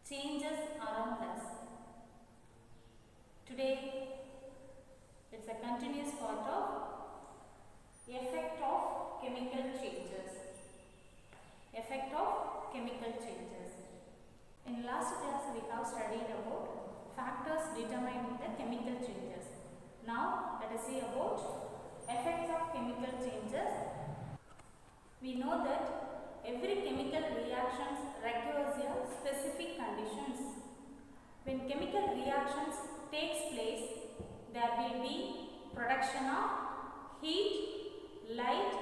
changes around us. Today, it's a continuous part of effect of chemical changes. Effect of chemical changes. In last class, we have studied about factors determining the chemical changes. Now, let us see about effects of chemical changes. We know that every chemical reactions requires a specific conditions. When chemical reactions takes place, there will be production of heat, light,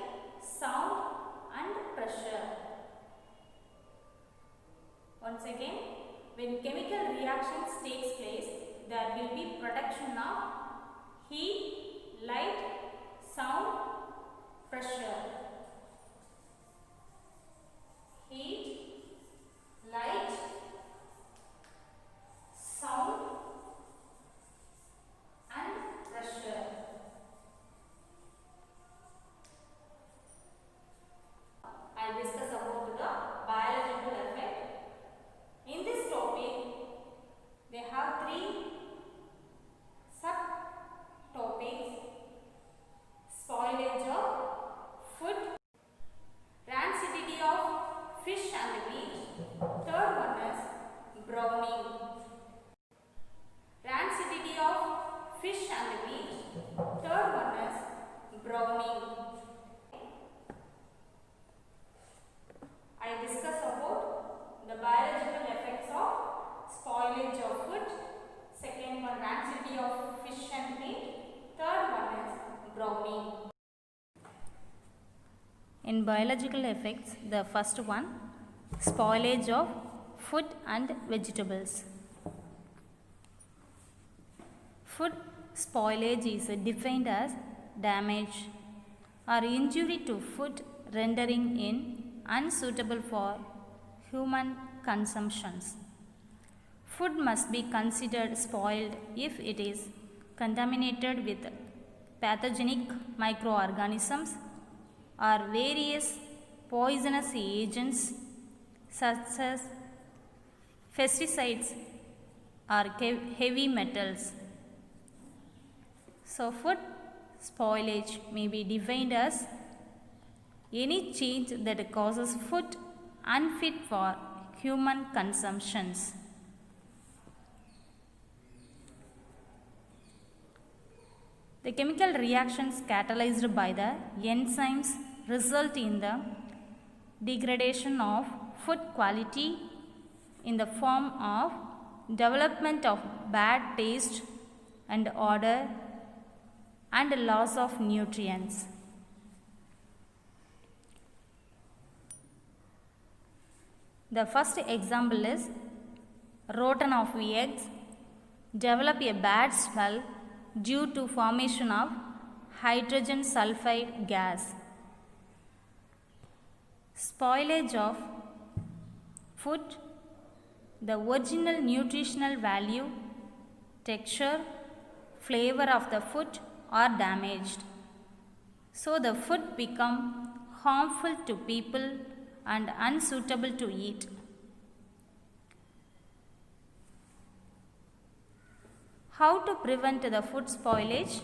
sound and pressure. Once again, when chemical reactions takes place, there will be production of heat, light, sound, pressure. Heat, light, sound and pressure. I will discuss about the biological effect. In this topic, we have three sub-topics: spoilage of food, rancidity of fish and meat. Third one is browning. Rancidity of fish and meat. Third one is browning. I discuss about the biological effects of spoilage of food. Second one, rancidity of fish and meat. Third one is browning. In biological effects, the first one, spoilage of food and vegetables. Food spoilage is defined as damage or injury to food rendering it unsuitable for human consumptions. Food must be considered spoiled if it is contaminated with pathogenic microorganisms or various poisonous agents such as pesticides or heavy metals. So, food spoilage may be defined as any change that causes food unfit for human consumptions. The chemical reactions catalyzed by the enzymes result in the degradation of food quality in the form of development of bad taste and odor and loss of nutrients. The first example is rotten of eggs develop a bad smell due to formation of hydrogen sulfide gas. Spoilage of food, the original nutritional value, texture, flavor of the food are damaged. So the food become harmful to people and unsuitable to eat. How to prevent the food spoilage?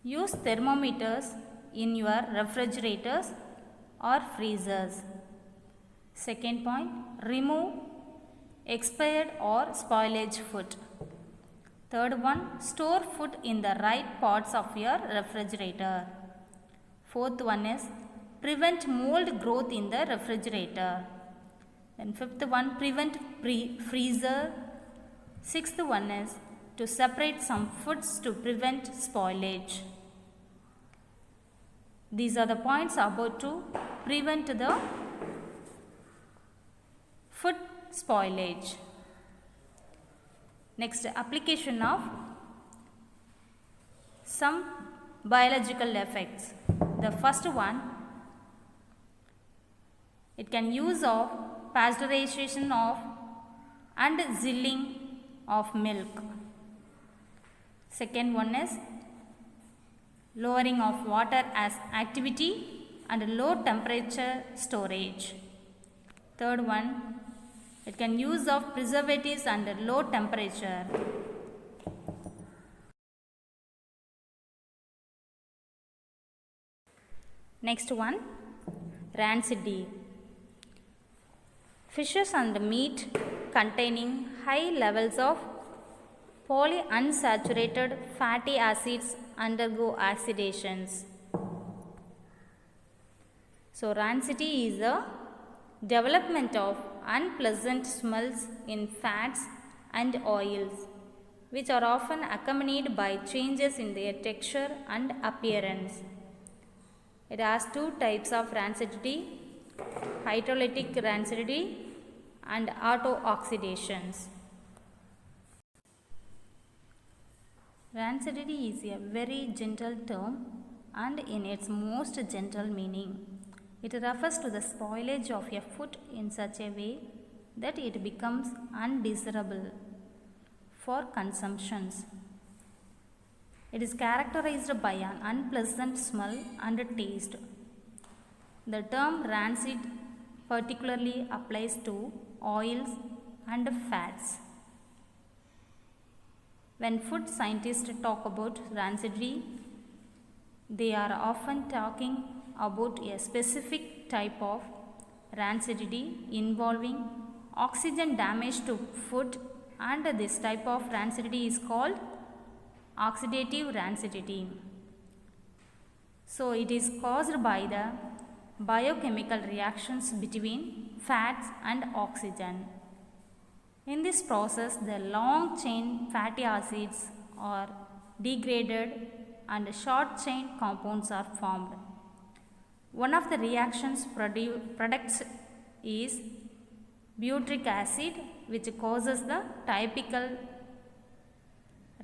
Use thermometers in your refrigerators or freezers. Second point, remove expired or spoilage food. Third one, store food in the right parts of your refrigerator. Fourth one is prevent mold growth in the refrigerator. Then fifth one, prevent freezer. Sixth one is to separate some foods to prevent spoilage. These are the points about to prevent the food spoilage. Next, application of some biological effects. The first one, it can use of pasteurization of and zilling of milk. Second one is lowering of water as activity and low temperature storage. Third one, It can use of preservatives under low temperature. Next one, rancidity. Fishes and meat containing high levels of polyunsaturated fatty acids undergo oxidations. So, rancidity is the development of unpleasant smells in fats and oils, which are often accompanied by changes in their texture and appearance. It has two types of rancidity: hydrolytic rancidity and autooxidations. Rancidity is a very gentle term, and in its most gentle meaning, it refers to the spoilage of a food in such a way that it becomes undesirable for consumption. It is characterized by an unpleasant smell and taste. The term rancid particularly applies to oils and fats. When food scientists talk about rancidity, they are often talking about a specific type of rancidity involving oxygen damage to food, and this type of rancidity is called oxidative rancidity. So, it is caused by the biochemical reactions between fats and oxygen. In this process, the long chain fatty acids are degraded and short chain compounds are formed. One of the reactions products is butyric acid, which causes the typical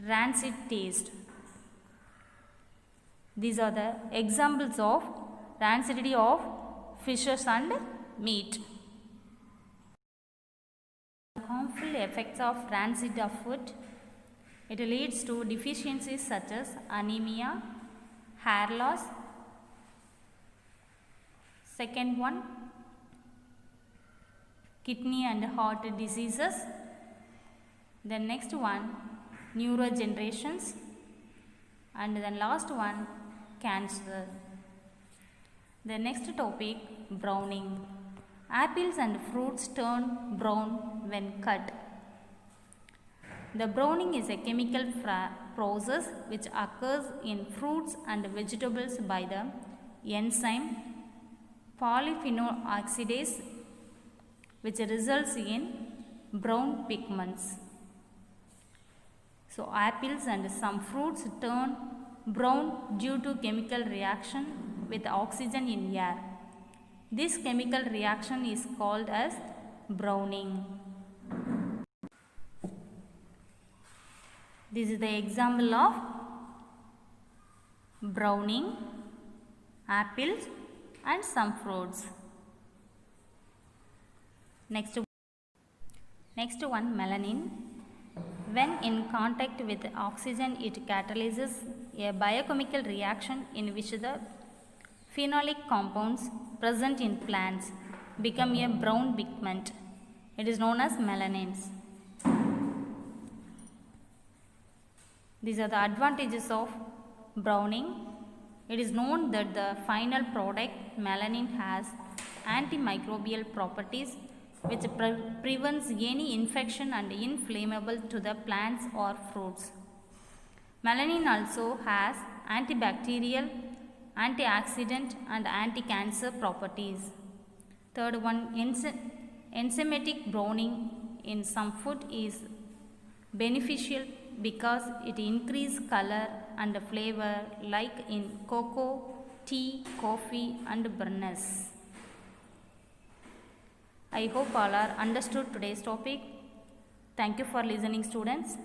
rancid taste. These are the examples of rancidity of fishes and meat. Harmful effects of rancid of food. It leads to deficiencies such as anemia, hair loss. Second one, kidney and heart diseases. The next one, neurodegenerations, and the last one, cancer. The next topic, browning. Apples and fruits turn brown when cut. The browning is a chemical process which occurs in fruits and vegetables by the enzyme polyphenol oxidase, which results in brown pigments. So, apples and some fruits turn brown due to chemical reaction with oxygen in air. This chemical reaction is called as browning. This is the example of browning, apples and some fruits. Next one, melanin. When in contact with oxygen, it catalyzes a biochemical reaction in which the phenolic compounds present in plants become a brown pigment. It is known as melanins. These are the advantages of browning. It is known that the final product, melanin, has antimicrobial properties which prevents any infection and inflammable to the plants or fruits. Melanin also has antibacterial, antioxidant and anti-cancer properties. Third one, enzymatic browning in some food is beneficial because it increases color and flavor, like in cocoa, tea, coffee and burners. I hope all are understood today's topic. Thank you for listening, students.